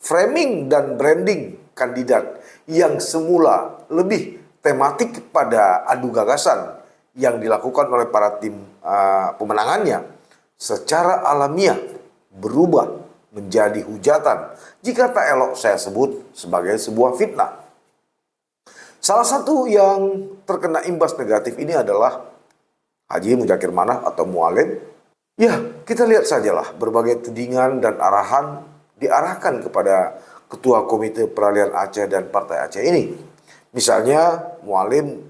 framing dan branding kandidat yang semula lebih tematik pada adu gagasan yang dilakukan oleh para tim pemenangannya secara alamiah berubah menjadi hujatan, jika tak elok saya sebut sebagai sebuah fitnah. Salah satu yang terkena imbas negatif ini adalah Haji Muzakir Manaf atau Mualim. Ya, kita lihat sajalah berbagai tudingan dan arahan diarahkan kepada Ketua Komite Peralihan Aceh dan Partai Aceh ini. Misalnya, Mualim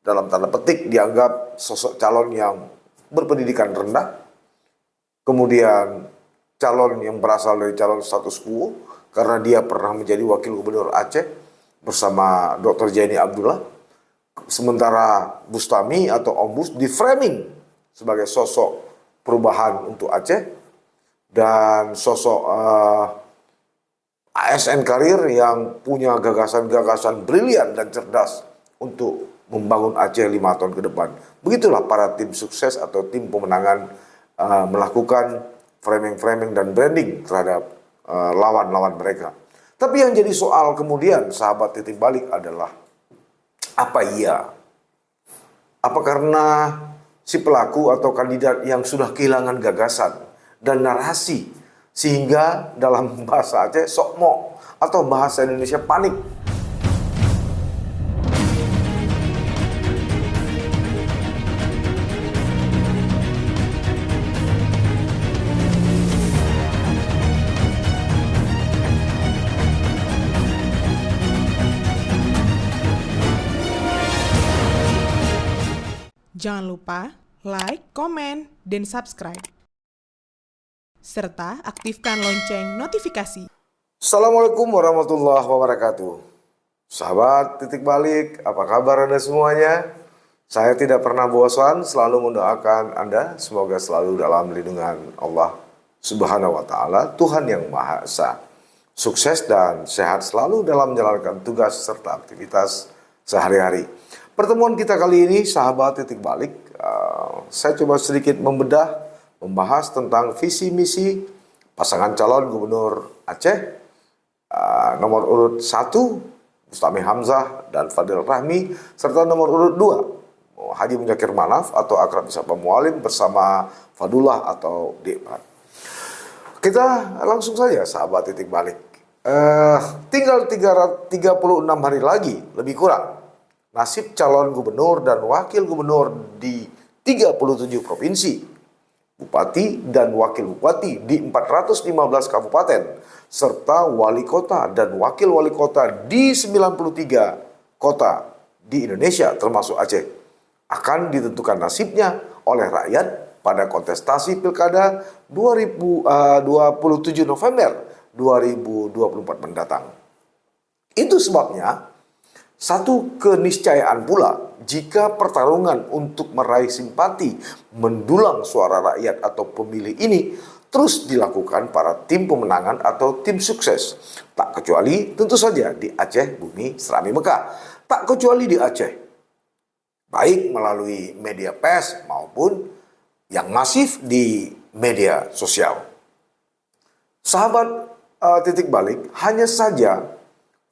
dalam tanda petik dianggap sosok calon yang berpendidikan rendah, kemudian calon yang berasal dari calon status quo karena dia pernah menjadi wakil gubernur Aceh bersama Dr. Jaini Abdullah. Sementara Bustami atau Om Bus di-framing sebagai sosok perubahan untuk Aceh dan sosok ASN karir yang punya gagasan-gagasan brilian dan cerdas untuk membangun Aceh 5 tahun ke depan. Begitulah para tim sukses atau tim pemenangan melakukan framing-framing dan branding terhadap lawan-lawan mereka. Tapi yang jadi soal kemudian, sahabat titik balik adalah, apa iya? Apa karena si pelaku atau kandidat yang sudah kehilangan gagasan dan narasi, sehingga dalam bahasa Aceh sokmo atau bahasa Indonesia panik? Jangan lupa like, komen, dan subscribe. Serta aktifkan lonceng notifikasi. Assalamualaikum warahmatullahi wabarakatuh. Sahabat titik balik, apa kabar Anda semuanya? Saya tidak pernah bosan selalu mendoakan Anda semoga selalu dalam lindungan Allah Subhanahu wa Ta'ala, Tuhan yang Maha Esa. Sukses dan sehat selalu dalam menjalankan tugas serta aktivitas sehari-hari. Pertemuan kita kali ini, sahabat titik balik, saya coba sedikit membahas tentang visi misi pasangan calon gubernur Aceh nomor urut 1 Bustami Hamzah dan Fadil Rahmi, serta nomor urut 2 Haji Muzakir Manaf atau akrab disapa Mualim bersama Fadullah atau Dekpat. Kita langsung saja, sahabat titik balik. Tinggal 36 hari lagi, lebih kurang, nasib calon gubernur dan wakil gubernur di 37 provinsi, bupati dan wakil bupati di 415 kabupaten, serta wali kota dan wakil wali kota di 93 kota di Indonesia termasuk Aceh, akan ditentukan nasibnya oleh rakyat pada kontestasi Pilkada 27 November 2024 mendatang. Itu sebabnya satu keniscayaan pula jika pertarungan untuk meraih simpati mendulang suara rakyat atau pemilih ini terus dilakukan para tim pemenangan atau tim sukses. Tak kecuali tentu saja di Aceh bumi Serami Mekah. Tak kecuali di Aceh. Baik melalui media pers maupun yang masif di media sosial. Sahabat titik balik, hanya saja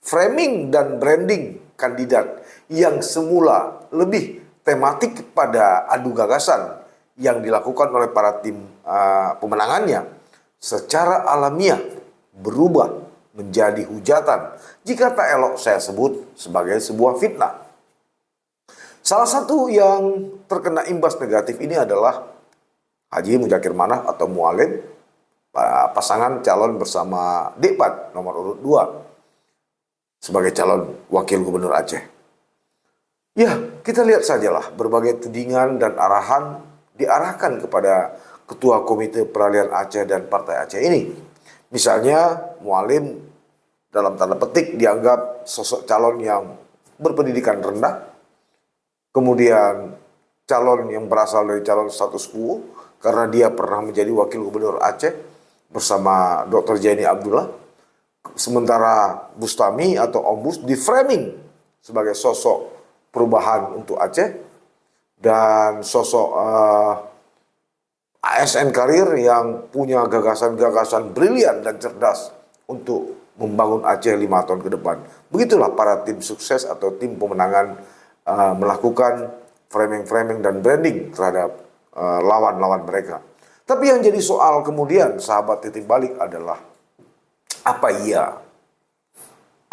framing dan branding kandidat yang semula lebih tematik pada adu gagasan yang dilakukan oleh para tim pemenangannya secara alamiah berubah menjadi hujatan, jika tak elok saya sebut sebagai sebuah fitnah. Salah satu yang terkena imbas negatif ini adalah Haji Muzakir Manaf atau Mualim, pasangan calon bersama Dekpat nomor urut 2 sebagai calon wakil gubernur Aceh. Ya, kita lihat sajalah berbagai tudingan dan arahan diarahkan kepada Ketua Komite Peralihan Aceh dan Partai Aceh ini. Misalnya, Mualim dalam tanda petik dianggap sosok calon yang berpendidikan rendah, kemudian calon yang berasal dari calon status quo karena dia pernah menjadi wakil gubernur Aceh bersama Dr. Jaini Abdullah. Sementara Bustami atau Om Bus di-framing sebagai sosok perubahan untuk Aceh dan sosok ASN karir yang punya gagasan-gagasan brilian dan cerdas untuk membangun Aceh 5 tahun ke depan. Begitulah para tim sukses atau tim pemenangan melakukan framing-framing dan branding terhadap lawan-lawan mereka. Tapi yang jadi soal kemudian, sahabat titik balik, adalah apa iya?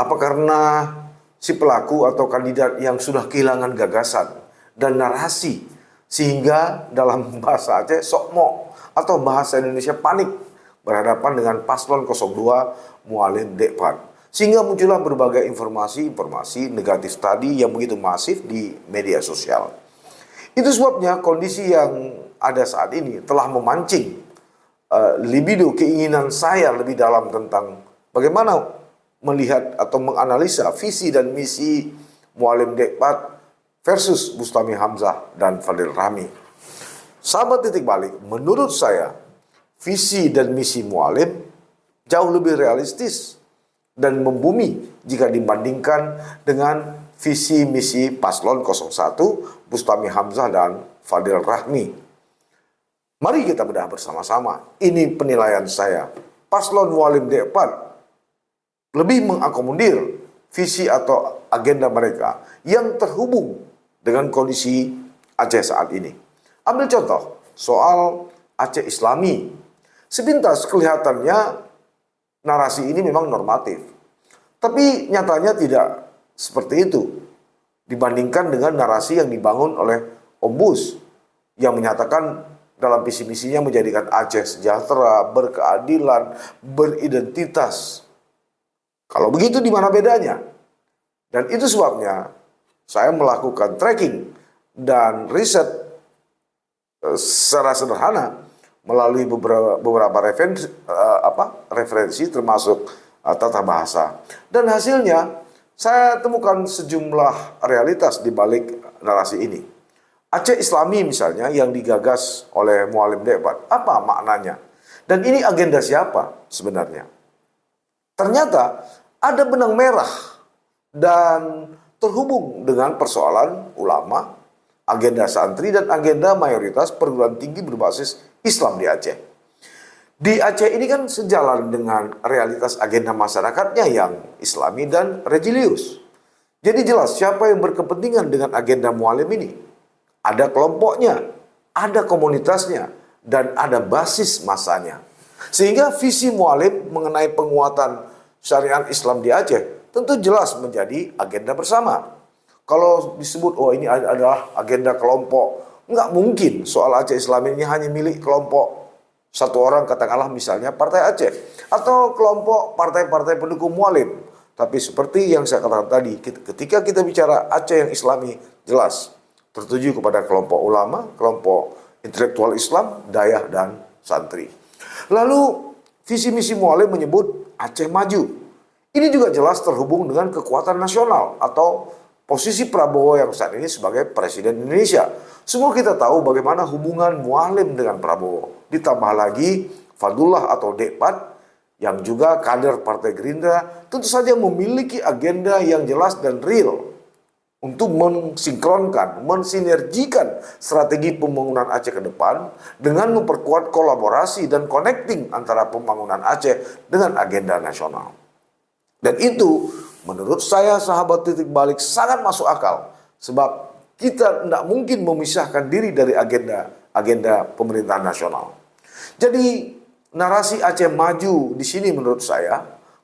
Apa karena si pelaku atau kandidat yang sudah kehilangan gagasan dan narasi, sehingga dalam bahasa Aceh sokmo atau bahasa Indonesia panik berhadapan dengan paslon 02 Mualim Dekpat, sehingga muncullah berbagai informasi negatif tadi yang begitu masif di media sosial. Itu sebabnya kondisi yang ada saat ini telah memancing libido keinginan saya lebih dalam tentang bagaimana melihat atau menganalisa visi dan misi Mualim Dekpat versus Bustami Hamzah dan Fadil Rahmi. Sahabat titik balik, menurut saya visi dan misi Mualim jauh lebih realistis dan membumi jika dibandingkan dengan visi misi paslon 01 Bustami Hamzah dan Fadil Rahmi. Mari kita bedah bersama-sama. Ini penilaian saya. Paslon Mualim Dekpat lebih mengakomodir visi atau agenda mereka yang terhubung dengan kondisi Aceh saat ini. Ambil contoh soal Aceh Islami. Sepintas kelihatannya narasi ini memang normatif. Tapi nyatanya tidak seperti itu dibandingkan dengan narasi yang dibangun oleh Om Bus yang menyatakan dalam visi misinya menjadikan Aceh sejahtera, berkeadilan, beridentitas. Kalau begitu di mana bedanya? Dan itu sebabnya saya melakukan tracking dan riset secara sederhana melalui beberapa referensi termasuk tata bahasa. Dan hasilnya saya temukan sejumlah realitas di balik narasi ini. Aceh Islami misalnya yang digagas oleh Mualim Dekpat, apa maknanya? Dan ini agenda siapa sebenarnya? Ternyata ada benang merah dan terhubung dengan persoalan ulama, agenda santri, dan agenda mayoritas perguruan tinggi berbasis Islam di Aceh. Di Aceh ini kan sejalan dengan realitas agenda masyarakatnya yang Islami dan religius. Jadi jelas siapa yang berkepentingan dengan agenda Mualim ini. Ada kelompoknya, ada komunitasnya, dan ada basis masanya. Sehingga visi Mualim mengenai penguatan syariat Islam di Aceh tentu jelas menjadi agenda bersama. Kalau disebut, oh ini adalah agenda kelompok, nggak mungkin soal Aceh Islam ini hanya milik kelompok satu orang, katakanlah misalnya Partai Aceh, atau kelompok partai-partai pendukung Mualim. Tapi seperti yang saya katakan tadi, ketika kita bicara Aceh yang Islami, jelas tertuju kepada kelompok ulama, kelompok intelektual Islam, dayah, dan santri. Lalu visi misi Mualim menyebut Aceh Maju. Ini juga jelas terhubung dengan kekuatan nasional atau posisi Prabowo yang saat ini sebagai Presiden Indonesia. Semua kita tahu bagaimana hubungan Mualim dengan Prabowo. Ditambah lagi Fadullah atau Dekpat yang juga kader Partai Gerindra tentu saja memiliki agenda yang jelas dan real untuk mensinkronkan, mensinergikan strategi pembangunan Aceh ke depan dengan memperkuat kolaborasi dan connecting antara pembangunan Aceh dengan agenda nasional. Dan itu menurut saya sahabat titik balik sangat masuk akal. Sebab kita tidak mungkin memisahkan diri dari agenda pemerintahan nasional. Jadi narasi Aceh Maju di sini menurut saya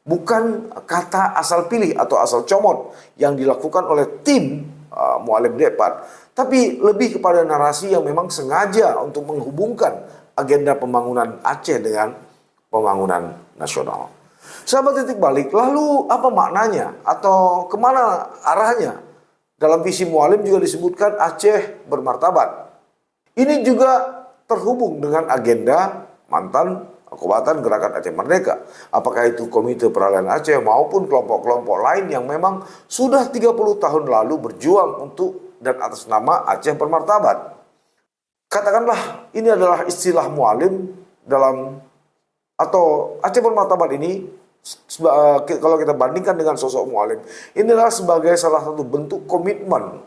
bukan kata asal pilih atau asal comot yang dilakukan oleh tim Mualim Dekpat, tapi lebih kepada narasi yang memang sengaja untuk menghubungkan agenda pembangunan Aceh dengan pembangunan nasional. Sahabat titik balik, lalu apa maknanya atau kemana arahnya? Dalam visi Mualim juga disebutkan Aceh bermartabat. Ini juga terhubung dengan agenda mantan Kekuatan Gerakan Aceh Merdeka. Apakah itu Komite Peralihan Aceh maupun kelompok-kelompok lain yang memang sudah 30 tahun lalu berjuang untuk dan atas nama Aceh bermartabat. Katakanlah ini adalah istilah Mualim dalam atau Aceh bermartabat ini kalau kita bandingkan dengan sosok Mualim, ini adalah sebagai salah satu bentuk komitmen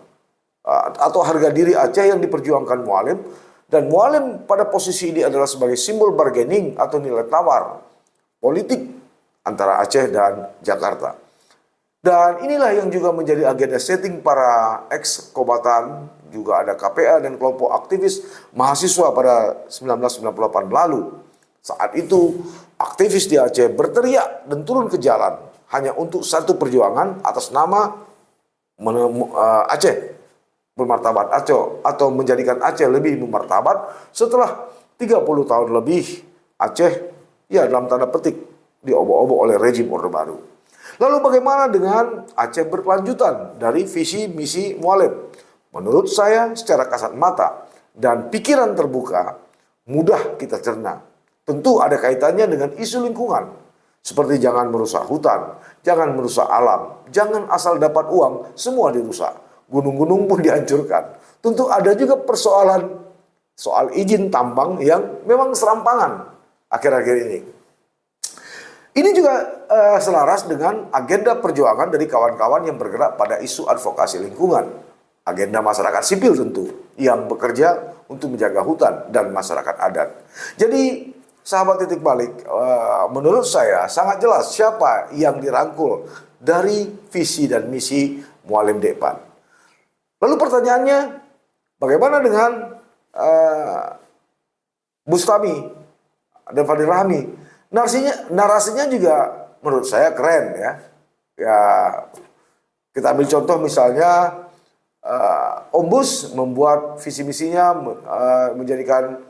atau harga diri Aceh yang diperjuangkan Mualim. Dan Mualim pada posisi ini adalah sebagai simbol bargaining atau nilai tawar politik antara Aceh dan Jakarta. Dan inilah yang juga menjadi agenda setting para ex-kombatan, juga ada KPA dan kelompok aktivis mahasiswa pada 1998 lalu. Saat itu, aktivis di Aceh berteriak dan turun ke jalan hanya untuk satu perjuangan atas nama Aceh bermartabat Aceh, atau menjadikan Aceh lebih bermartabat setelah 30 tahun lebih Aceh ya dalam tanda petik diobok-obok oleh rejim Orde Baru. Lalu bagaimana dengan Aceh berkelanjutan dari visi misi Mualim? Menurut saya secara kasat mata dan pikiran terbuka mudah kita cerna. Tentu ada kaitannya dengan isu lingkungan. Seperti jangan merusak hutan, jangan merusak alam, jangan asal dapat uang semua dirusak. Gunung-gunung pun dihancurkan. Tentu ada juga persoalan soal izin tambang yang memang serampangan akhir-akhir ini. Ini juga selaras dengan agenda perjuangan dari kawan-kawan yang bergerak pada isu advokasi lingkungan. Agenda masyarakat sipil tentu, yang bekerja untuk menjaga hutan dan masyarakat adat. Jadi, sahabat titik balik, menurut saya sangat jelas siapa yang dirangkul dari visi dan misi Mualim Depan. Lalu pertanyaannya, bagaimana dengan Bustami dan Fadil Rahmi? Narasinya juga menurut saya keren ya. Ya, kita ambil contoh misalnya Ombus membuat visi misinya menjadikan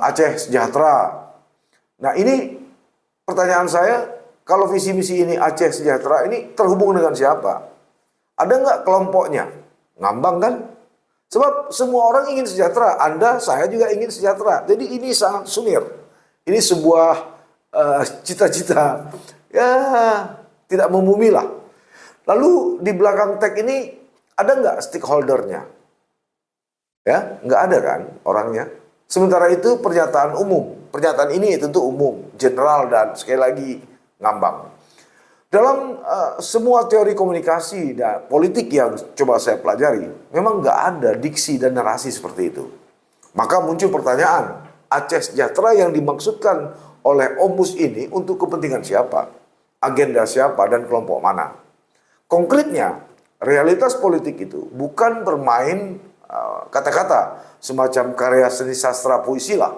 Aceh sejahtera. Nah, ini pertanyaan saya, kalau visi misi ini Aceh sejahtera ini terhubung dengan siapa? Ada nggak kelompoknya? Ngambang kan? Sebab semua orang ingin sejahtera. Anda, saya juga ingin sejahtera. Jadi ini sangat sumir. Ini sebuah cita-cita ya tidak membumi lah. Lalu di belakang tag ini ada nggak stakeholdernya? Ya, nggak ada kan orangnya. Sementara itu pernyataan umum, pernyataan ini tentu umum, general dan sekali lagi ngambang. Dalam semua teori komunikasi dan politik yang coba saya pelajari, memang nggak ada diksi dan narasi seperti itu. Maka muncul pertanyaan, Aceh sejahtera yang dimaksudkan oleh Ombus ini untuk kepentingan siapa, agenda siapa, dan kelompok mana. Konkretnya, realitas politik itu bukan bermain kata-kata semacam karya seni sastra puisi lah,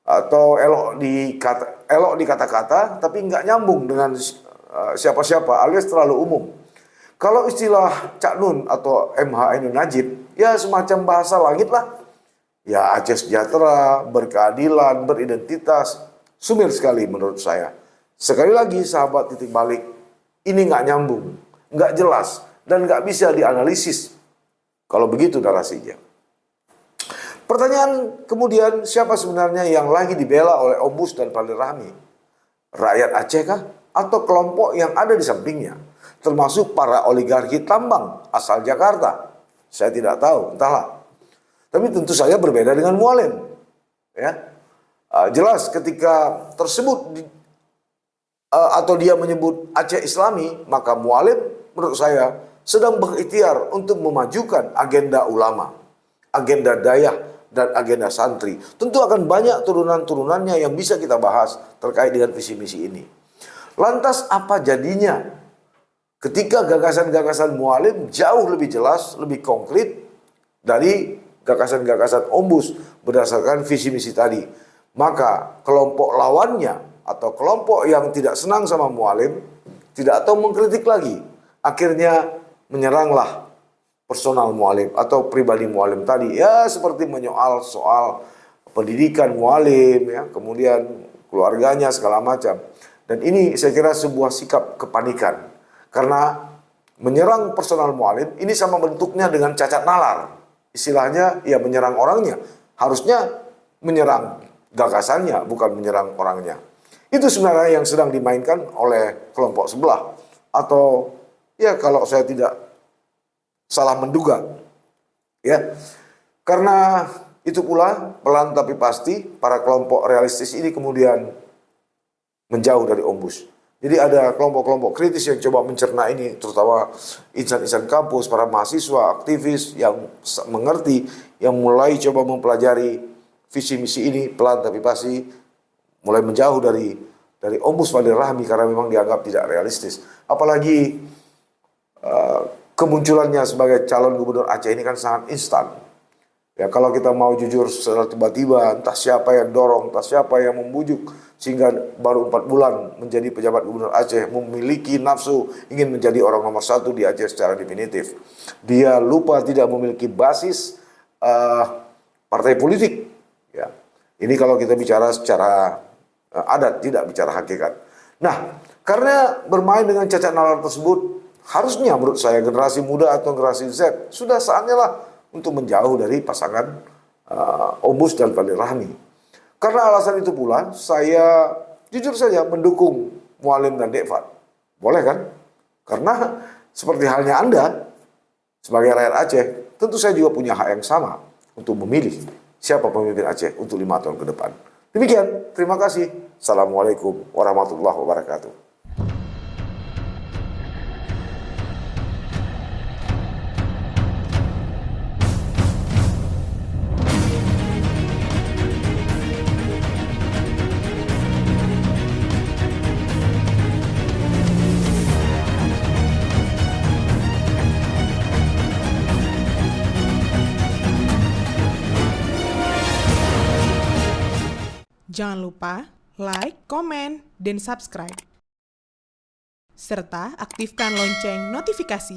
atau elok di kata-kata tapi nggak nyambung dengan siapa-siapa alias terlalu umum. Kalau istilah Cak Nun atau MH Ainun Najib, ya semacam bahasa langit lah. Ya Aceh sejahtera, berkeadilan, beridentitas. Sumir sekali menurut saya. Sekali lagi sahabat titik balik, ini nggak nyambung, nggak jelas, dan nggak bisa dianalisis kalau begitu narasinya. Pertanyaan kemudian, siapa sebenarnya yang lagi dibela oleh Ombus dan Fadil Rahmi? Rakyat Aceh kah? Atau kelompok yang ada di sampingnya? Termasuk para oligarki tambang asal Jakarta? Saya tidak tahu, entahlah. Tapi tentu saja berbeda dengan Mualim. Ya. Jelas ketika tersebut atau dia menyebut Aceh Islami, maka Mualim menurut saya sedang berikhtiar untuk memajukan agenda ulama, agenda dayah, dan agenda santri. Tentu akan banyak turunan-turunannya yang bisa kita bahas terkait dengan visi misi ini. Lantas apa jadinya ketika gagasan-gagasan Mualim jauh lebih jelas, lebih konkret dari gagasan-gagasan Ombus berdasarkan visi misi tadi? Maka kelompok lawannya atau kelompok yang tidak senang sama Mualim tidak tahu mengkritik lagi. Akhirnya menyeranglah personal Mualim atau pribadi Mualim tadi. Ya seperti menyoal soal pendidikan Mualim, ya, kemudian keluarganya segala macam. Dan ini saya kira sebuah sikap kepanikan. Karena menyerang personal Mualim ini sama bentuknya dengan cacat nalar. Istilahnya ya menyerang orangnya. Harusnya menyerang gagasannya, bukan menyerang orangnya. Itu sebenarnya yang sedang dimainkan oleh kelompok sebelah. Atau ya kalau saya tidak salah menduga. Ya. Karena itu pula pelan tapi pasti para kelompok realistis ini kemudian menjauh dari Ombus. Jadi ada kelompok-kelompok kritis yang coba mencerna ini, terutama insan-insan kampus, para mahasiswa, aktivis yang mengerti, yang mulai coba mempelajari visi misi ini pelan tapi pasti mulai menjauh dari dari Ombus Fadil Rahmi karena memang dianggap tidak realistis. Apalagi kemunculannya sebagai calon gubernur Aceh ini kan sangat instan. Ya, kalau kita mau jujur secara tiba-tiba, entah siapa yang dorong, entah siapa yang membujuk, sehingga baru 4 bulan menjadi pejabat gubernur Aceh, memiliki nafsu ingin menjadi orang nomor 1 di Aceh secara definitif. Dia lupa tidak memiliki basis partai politik. Ya. Ini kalau kita bicara secara adat, tidak bicara hakikat. Nah, karena bermain dengan cacat nalar tersebut, harusnya menurut saya generasi muda atau generasi Z sudah saatnya lah untuk menjauh dari pasangan Ombus dan Fadil Rahmi. Karena alasan itu pula, saya jujur saja mendukung Mualim dan Dekfat. Boleh kan? Karena seperti halnya Anda, sebagai rakyat Aceh, tentu saya juga punya hak yang sama untuk memilih siapa pemimpin Aceh untuk 5 tahun ke depan. Demikian, terima kasih. Assalamualaikum warahmatullahi wabarakatuh. Jangan lupa like, komen, dan subscribe. Serta aktifkan lonceng notifikasi.